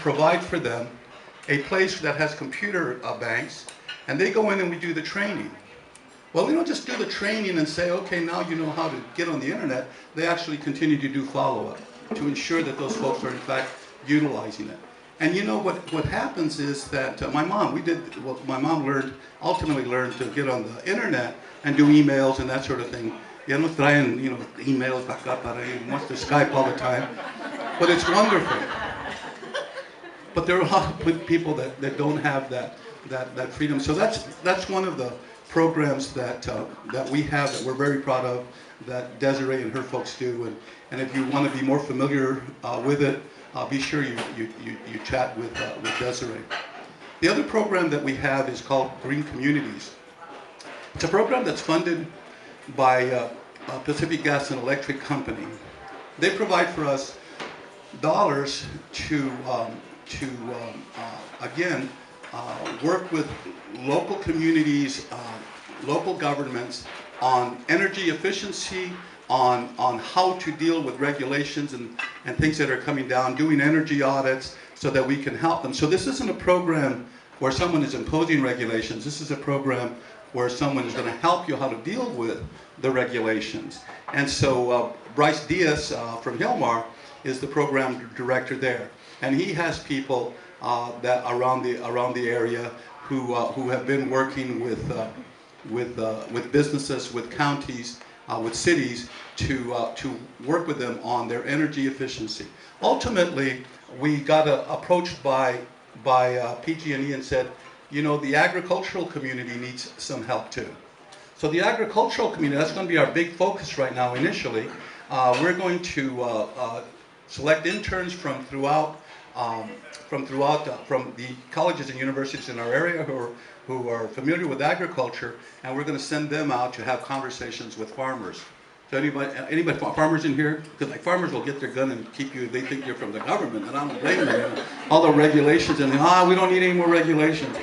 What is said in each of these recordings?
provide for them a place that has computer banks, and they go in and we do the training. Well, we don't just do the training and say, okay, now you know how to get on the internet. They actually continue to do follow-up to ensure that those folks are in fact utilizing it. And you know what happens is that my mom, my mom ultimately learned to get on the internet and do emails and that sort of thing. Ya nos traen, emails para acá, para ahí, wants to Skype all the time. But it's wonderful. But there are a lot of people that don't have that freedom. So that's one of the programs that we have that we're very proud of, that Desiree and her folks do. And if you want to be more familiar with it, be sure you chat with Desiree. The other program that we have is called Green Communities. It's a program that's funded by Pacific Gas and Electric Company. They provide for us dollars to again, work with local communities, local governments on energy efficiency, on how to deal with regulations and things that are coming down, doing energy audits so that we can help them. So this isn't a program where someone is imposing regulations. This is a program where someone is going to help you how to deal with the regulations. And so Bryce Diaz from Hilmar is the program director there. And he has people that around the area who have been working with businesses, with counties, with cities to work with them on their energy efficiency. Ultimately, we got approached by PG&E and said, the agricultural community needs some help too. So the agricultural community, that's going to be our big focus right now initially. We're going to select interns from the colleges and universities in our area who are familiar with agriculture, and we're going to send them out to have conversations with farmers. So anybody farmers in here? Because farmers will get their gun and keep you. They think you're from the government, and I don't blame them. All the regulations and we don't need any more regulations.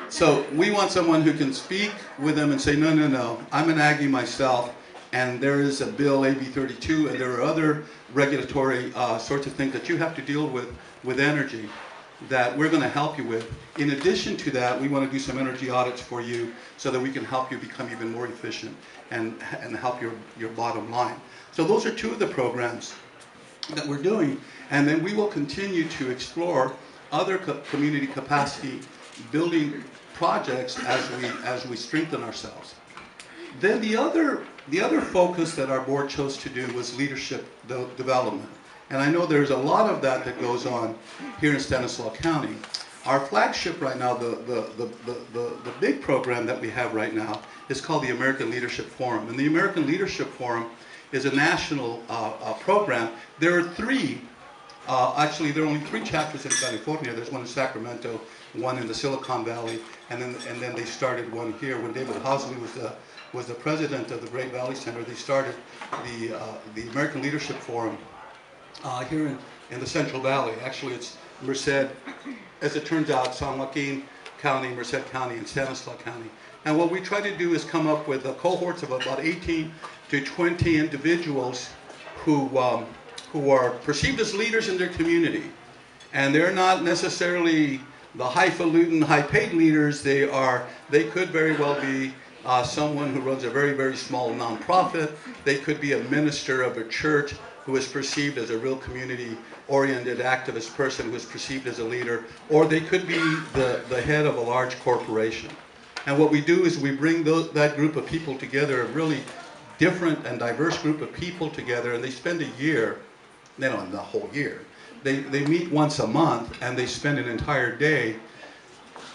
So we want someone who can speak with them and say, no, I'm an Aggie myself, and there is a bill, AB 32, and there are other regulatory sorts of things that you have to deal with energy that we're going to help you with. In addition to that, we want to do some energy audits for you so that we can help you become even more efficient and help your bottom line. So those are two of the programs that we're doing, and then we will continue to explore other community capacity building projects as we strengthen ourselves. Then the other focus that our board chose to do was leadership development. And I know there's a lot of that goes on here in Stanislaus County. Our flagship right now, the big program that we have right now is called the American Leadership Forum. And the American Leadership Forum is a national program. There are three, actually there are only 3 chapters in California. There's one in Sacramento, one in the Silicon Valley, and then they started one here when David Hosley was the president of the Great Valley Center. They started the American Leadership Forum here in the Central Valley. Actually, it's Merced, as it turns out, San Joaquin County, Merced County, and Stanislaus County. And what we try to do is come up with cohorts of about 18 to 20 individuals who are perceived as leaders in their community. And they're not necessarily the highfalutin, high-paid leaders. They could very well be someone who runs a very, very small nonprofit. They could be a minister of a church who is perceived as a real community-oriented activist person who is perceived as a leader, or they could be the head of a large corporation. And what we do is we bring that group of people together, a really different and diverse group of people together, and they spend a year, the whole year. They meet once a month, and they spend an entire day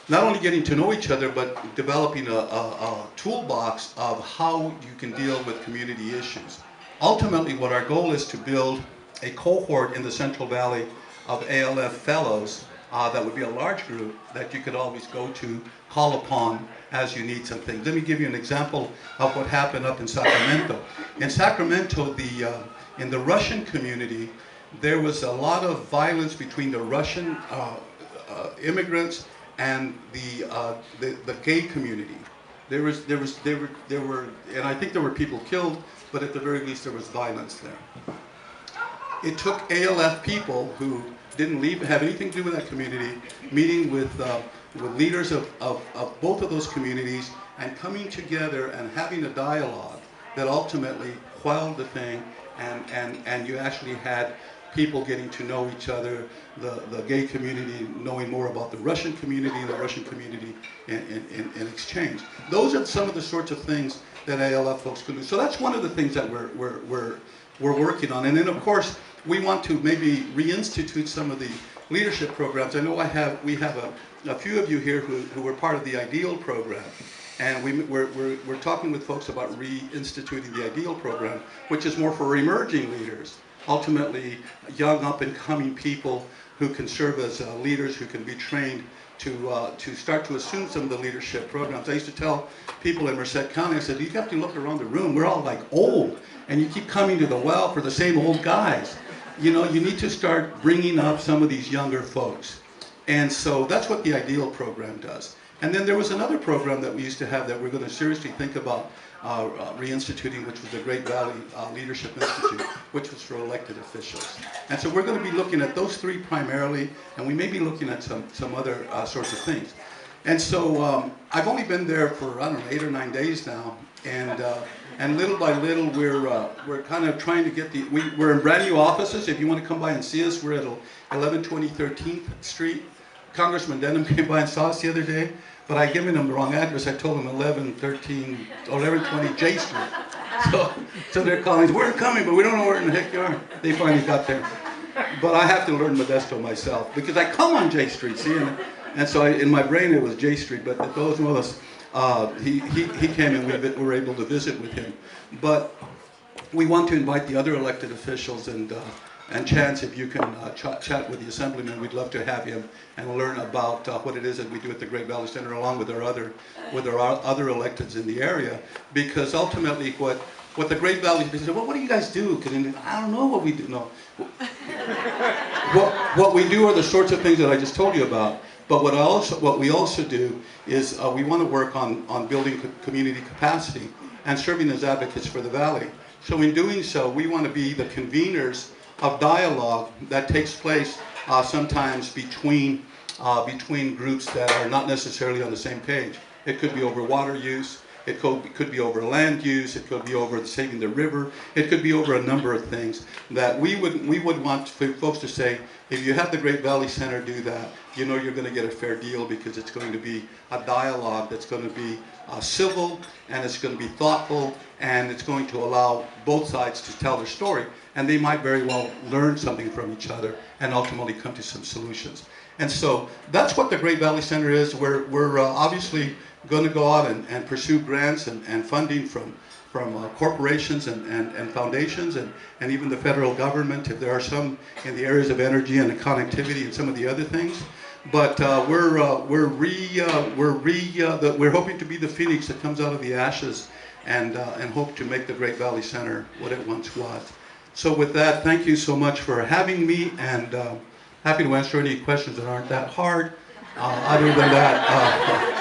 not only getting to know each other, but developing a toolbox of how you can deal with community issues. Ultimately, what our goal is to build a cohort in the Central Valley of ALF fellows that would be a large group that you could always go to, call upon as you need something. Let me give you an example of what happened up in Sacramento. In Sacramento, in the Russian community, there was a lot of violence between the Russian immigrants and the gay community. There were, and I think there were people killed, but at the very least there was violence there. It took ALF people who didn't have anything to do with that community, meeting with leaders of both of those communities and coming together and having a dialogue that ultimately quelled the thing, and you actually had people getting to know each other, the gay community knowing more about the Russian community and the Russian community in exchange. Those are some of the sorts of things that ALF folks can do. So that's one of the things that we're working on. And then of course, we want to maybe reinstitute some of the leadership programs. I know we have a few of you here who were part of the IDEAL program. And we're talking with folks about reinstituting the IDEAL program, which is more for emerging leaders. Ultimately, young up-and-coming people who can serve as leaders, who can be trained to start to assume some of the leadership programs. I used to tell people in Merced County, I said, you have to look around the room. We're all like old, and you keep coming to the well for the same old guys. You know, you need to start bringing up some of these younger folks. And so that's what the IDEAL program does. And then there was another program that we used to have that we're going to seriously think about reinstituting, which was the Great Valley Leadership Institute, which was for elected officials. And so we're going to be looking at those three primarily, and we may be looking at some other sorts of things. And so I've only been there for, I don't know, 8 or 9 days now, and little by little we're kind of trying to get we're in brand new offices. If you want to come by and see us, we're at 1120 13th Street. Congressman Denham came by and saw us the other day, but I given him the wrong address. I told him 1120 J Street. So they're calling, we're coming, but we don't know where in the heck you are. They finally got there. But I have to learn Modesto myself, because I come on J Street, see? And so in my brain it was J Street, but those of us, he came and we were able to visit with him. But we want to invite the other elected officials, and Chance, if you can chat with the Assemblyman, we'd love to have him and learn about what it is that we do at the Great Valley Center, along with our other electeds in the area. Because ultimately, what the Great Valley, they say, well, what do you guys do? I don't know what we do. No, what we do are the sorts of things that I just told you about. But what we also do is we want to work on building community capacity and serving as advocates for the Valley. So in doing so, we want to be the conveners of dialogue that takes place sometimes between groups that are not necessarily on the same page. It could be over water use, it could be over land use, it could be over saving the river, it could be over a number of things that we would want folks to say, if you have the Great Valley Center do that, you know you're going to get a fair deal, because it's going to be a dialogue that's going to be civil, and it's going to be thoughtful, and it's going to allow both sides to tell their story, and they might very well learn something from each other and ultimately come to some solutions. And so that's what the Great Valley Center is. We're obviously going to go out and pursue grants and funding from corporations and foundations and even the federal government, if there are some in the areas of energy and connectivity and some of the other things. But we're hoping to be the phoenix that comes out of the ashes, and hope to make the Great Valley Center what it once was. So with that, thank you so much for having me, and happy to answer any questions that aren't that hard. Other than that.